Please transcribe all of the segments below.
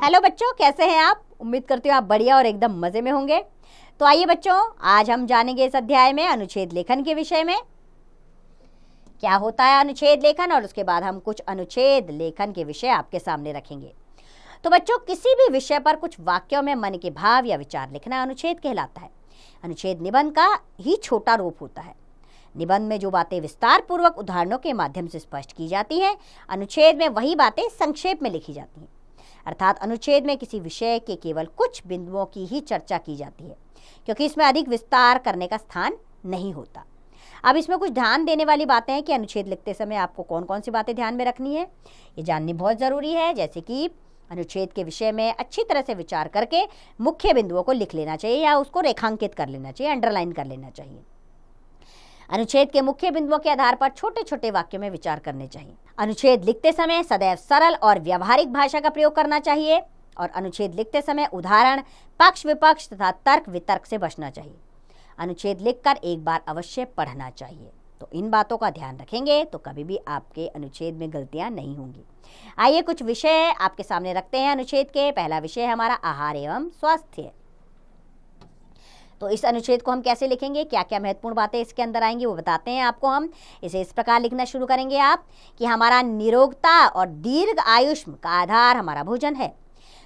Hello बच्चों, कैसे हैं आप? उम्मीद करती हूँ आप बढ़िया और एकदम मजे में होंगे। तो आइए बच्चों, आज हम जानेंगे इस अध्याय में अनुच्छेद लेखन के विषय में। क्या होता है अनुच्छेद लेखन, और उसके बाद हम कुछ अनुच्छेद लेखन के विषय आपके सामने रखेंगे। तो बच्चों, किसी भी विषय पर कुछ वाक्यों में मन के भाव या विचार लिखना अनुच्छेद कहलाता है। अनुच्छेद निबंध का ही छोटा रूप होता है। निबंध में जो बातें विस्तार पूर्वक उदाहरणों के माध्यम से स्पष्ट की जाती हैं, अनुच्छेद में वही बातें संक्षेप में लिखी जाती हैं। अर्थात अनुच्छेद में किसी विषय के केवल कुछ बिंदुओं की ही चर्चा की जाती है, क्योंकि इसमें अधिक विस्तार करने का स्थान नहीं होता। अब इसमें कुछ ध्यान देने वाली बातें हैं कि अनुच्छेद लिखते समय आपको कौन कौन सी बातें ध्यान में रखनी है, ये जाननी बहुत ज़रूरी है। जैसे कि अनुच्छेद के विषय में अच्छी तरह से विचार करके मुख्य बिंदुओं को लिख लेना चाहिए या उसको रेखांकित कर लेना चाहिए, अंडरलाइन कर लेना चाहिए। अनुच्छेद के मुख्य बिंदुओं के आधार पर छोटे छोटे वाक्यों में विचार करने चाहिए। अनुच्छेद लिखते समय सदैव सरल और व्यावहारिक भाषा का प्रयोग करना चाहिए और अनुच्छेद लिखते समय उदाहरण, पक्ष विपक्ष तथा तर्क वितर्क से बचना चाहिए। अनुच्छेद लिखकर एक बार अवश्य पढ़ना चाहिए। तो इन बातों का ध्यान रखेंगे तो कभी भी आपके अनुच्छेद में गलतियां नहीं होंगी। आइए कुछ विषय आपके सामने रखते हैं अनुच्छेद के। पहला विषय है हमारा आहार एवं स्वास्थ्य। तो इस अनुच्छेद को हम कैसे लिखेंगे, क्या क्या महत्वपूर्ण बातें इसके अंदर आएंगी वो बताते हैं आपको। हम इसे इस प्रकार लिखना शुरू करेंगे आप कि हमारा निरोगता और दीर्घ आयुष्म का आधार हमारा भोजन है।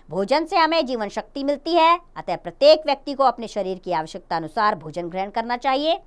भोजन से हमें जीवन शक्ति मिलती है, अतः प्रत्येक व्यक्ति को अपने शरीर की आवश्यकता अनुसार भोजन ग्रहण करना चाहिए।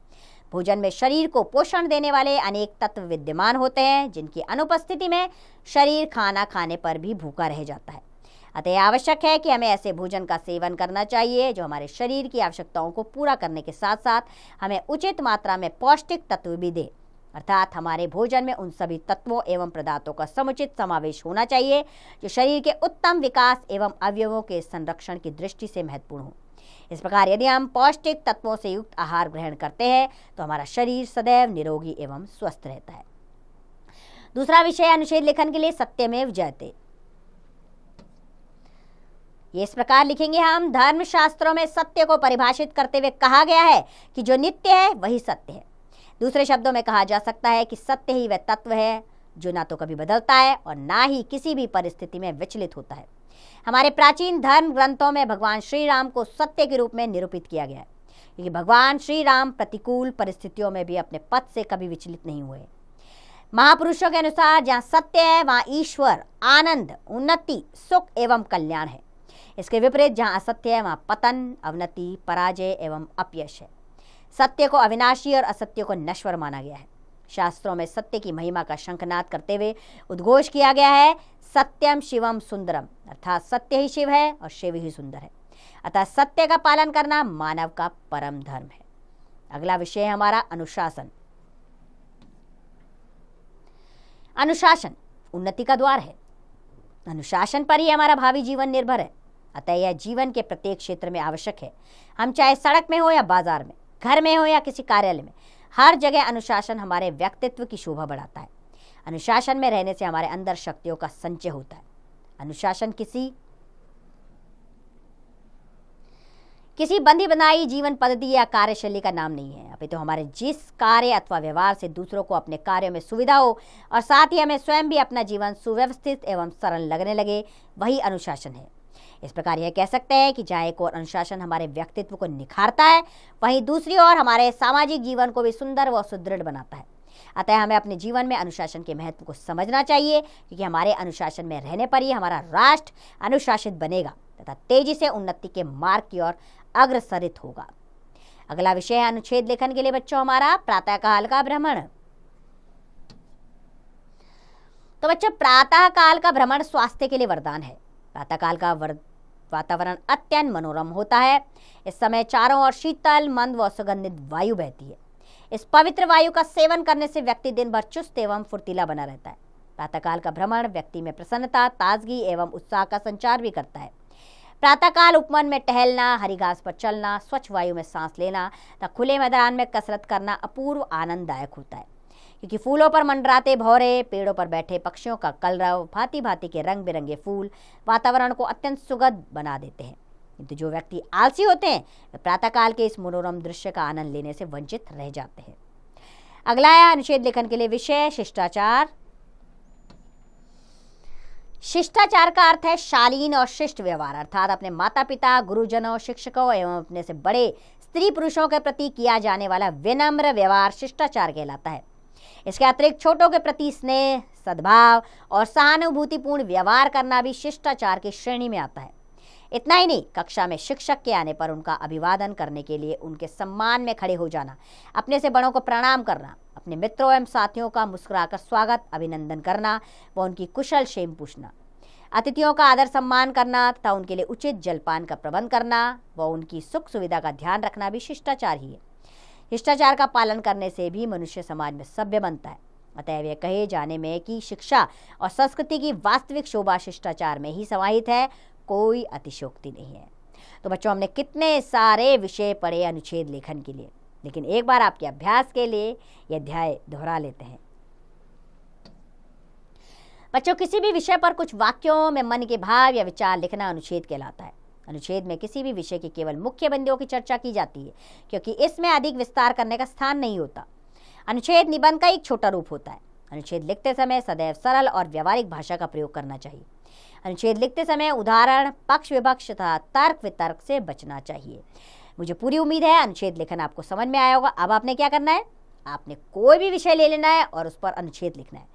भोजन में शरीर को पोषण देने वाले अनेक तत्व विद्यमान होते हैं, जिनकी अनुपस्थिति में शरीर खाना खाने पर भी भूखा रह जाता है। अतः आवश्यक है कि हमें ऐसे भोजन का सेवन करना चाहिए जो हमारे शरीर की आवश्यकताओं को पूरा करने के साथ साथ हमें उचित मात्रा में पौष्टिक तत्व भी दे। अर्थात हमारे भोजन में उन सभी तत्वों एवं पदार्थों का समुचित समावेश होना चाहिए जो शरीर के उत्तम विकास एवं अवयवों के संरक्षण की दृष्टि से महत्वपूर्ण हो। इस प्रकार यदि हम पौष्टिक तत्वों से युक्त आहार ग्रहण करते हैं तो हमारा शरीर सदैव निरोगी एवं स्वस्थ रहता है। दूसरा विषय अनुच्छेद लेखन के लिए सत्यमेव जयते। ये इस प्रकार लिखेंगे हम, धर्मशास्त्रों में सत्य को परिभाषित करते हुए कहा गया है कि जो नित्य है वही सत्य है। दूसरे शब्दों में कहा जा सकता है कि सत्य ही वह तत्व है जो ना तो कभी बदलता है और ना ही किसी भी परिस्थिति में विचलित होता है। हमारे प्राचीन धर्म ग्रंथों में भगवान श्री राम को सत्य के रूप में निरूपित किया गया है, क्योंकि भगवान श्री राम प्रतिकूल परिस्थितियों में भी अपने पथ से कभी विचलित नहीं हुए। महापुरुषों के अनुसार जहाँ सत्य है वहाँ ईश्वर, आनंद, उन्नति, सुख एवं कल्याण है। इसके विपरीत जहाँ असत्य है वहाँ पतन, अवनति, पराजय एवं अपयश है। सत्य को अविनाशी और असत्य को नश्वर माना गया है। शास्त्रों में सत्य की महिमा का शंखनाद करते हुए उद्घोष किया गया है, सत्यम शिवम सुंदरम, अर्थात सत्य ही शिव है और शिव ही सुंदर है। अतः सत्य का पालन करना मानव का परम धर्म है। अगला विषय है हमारा अनुशासन। अनुशासन उन्नति का द्वार है। अनुशासन पर ही हमारा भावी जीवन निर्भर है। अतः यह जीवन के प्रत्येक क्षेत्र में आवश्यक है। हम चाहे सड़क में हो या बाजार में, घर में हो या किसी कार्यालय में, हर जगह अनुशासन हमारे व्यक्तित्व की शोभा बढ़ाता है। अनुशासन में रहने से हमारे अंदर शक्तियों का संचय होता है। अनुशासन किसी बंधी बनाई जीवन पद्धति या कार्यशैली का नाम नहीं है, अपितु हमारे जिस कार्य अथवा व्यवहार से दूसरों को अपने कार्यों में सुविधा हो और साथ ही हमें स्वयं भी अपना जीवन सुव्यवस्थित एवं सरल लगने लगे, वही अनुशासन है। इस प्रकार यह कह सकते हैं कि जहाँ एक ओर अनुशासन हमारे व्यक्तित्व को निखारता है, वहीं दूसरी ओर हमारे सामाजिक जीवन को भी सुंदर व सुदृढ़ बनाता है। अतः हमें अपने जीवन में अनुशासन के महत्व को समझना चाहिए, क्योंकि हमारे अनुशासन में रहने पर ही हमारा राष्ट्र अनुशासित बनेगा तथा तेजी से उन्नति के मार्ग की ओर अग्रसरित होगा। अगला विषय है अनुच्छेद लेखन के लिए बच्चों हमारा प्रातःकाल का भ्रमण। तो बच्चों, प्रातःकाल का भ्रमण स्वास्थ्य के लिए वरदान है। प्रातःकाल का वातावरण अत्यंत मनोरम होता है। इस समय चारों ओर शीतल, मंद व सुगंधित वायु बहती है। इस पवित्र वायु का सेवन करने से व्यक्ति दिन भर चुस्त एवं फुर्तीला बना रहता है। प्रातःकाल का भ्रमण व्यक्ति में प्रसन्नता, ताजगी एवं उत्साह का संचार भी करता है। प्रातःकाल उपवन में टहलना, हरी घास पर चलना, स्वच्छ वायु में सांस लेना तथा खुले मैदान में कसरत करना अपूर्व आनंददायक होता है, क्योंकि फूलों पर मंडराते भौरे, पेड़ों पर बैठे पक्षियों का कलरव, भांति भांति के रंग बिरंगे फूल वातावरण को अत्यंत सुखद बना देते हैं। किंतु जो व्यक्ति आलसी होते हैं वे प्रातःकाल के इस मनोरम दृश्य का आनंद लेने से वंचित रह जाते हैं। अगला है अनुच्छेद लेखन के लिए विषय शिष्टाचार। शिष्टाचार का अर्थ है शालीन और शिष्ट व्यवहार, अर्थात अपने माता पिता, गुरुजनों, शिक्षकों एवं अपने से बड़े स्त्री पुरुषों के प्रति किया जाने वाला विनम्र व्यवहार शिष्टाचार कहलाता है। इसके अतिरिक्त छोटों के प्रति स्नेह, सद्भाव और सहानुभूतिपूर्ण व्यवहार करना भी शिष्टाचार की श्रेणी में आता है। इतना ही नहीं, कक्षा में शिक्षक के आने पर उनका अभिवादन करने के लिए उनके सम्मान में खड़े हो जाना, अपने से बड़ों को प्रणाम करना, अपने मित्रों एवं साथियों का मुस्कुराकर स्वागत अभिनंदन करना व उनकी कुशल क्षेम पूछना, अतिथियों का आदर सम्मान करना तथा उनके लिए उचित जलपान का प्रबंध करना व उनकी सुख सुविधा का ध्यान रखना भी शिष्टाचार ही है। शिष्टाचार का पालन करने से भी मनुष्य समाज में सभ्य बनता है। अतएव यह कहे जाने में कि शिक्षा और संस्कृति की वास्तविक शोभा शिष्टाचार में ही समाहित है, कोई अतिशयोक्ति नहीं है। तो बच्चों, हमने कितने सारे विषय पढ़े अनुच्छेद लेखन के लिए, लेकिन एक बार आपके अभ्यास के लिए यह अध्याय दोहरा लेते हैं। बच्चों, किसी भी विषय पर कुछ वाक्यों में मन के भाव या विचार लिखना अनुच्छेद कहलाता है। अनुच्छेद में किसी भी विषय की केवल मुख्य बिंदुओं की चर्चा की जाती है, क्योंकि इसमें अधिक विस्तार करने का स्थान नहीं होता। अनुच्छेद निबंध का एक छोटा रूप होता है। अनुच्छेद लिखते समय सदैव सरल और व्यवहारिक भाषा का प्रयोग करना चाहिए। अनुच्छेद लिखते समय उदाहरण, पक्ष विपक्ष तथा तर्क वितर्क से बचना चाहिए। मुझे पूरी उम्मीद है अनुच्छेद लेखन आपको समझ में आया होगा। अब आपने क्या करना है, आपने कोई भी विषय ले लेना है और उस पर अनुच्छेद लिखना है।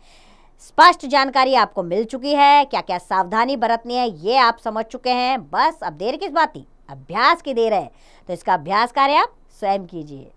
स्पष्ट जानकारी आपको मिल चुकी है, क्या क्या सावधानी बरतनी है ये आप समझ चुके हैं। बस अब देर किस बात की, अभ्यास की देर है। तो इसका अभ्यास कार्य आप स्वयं कीजिए।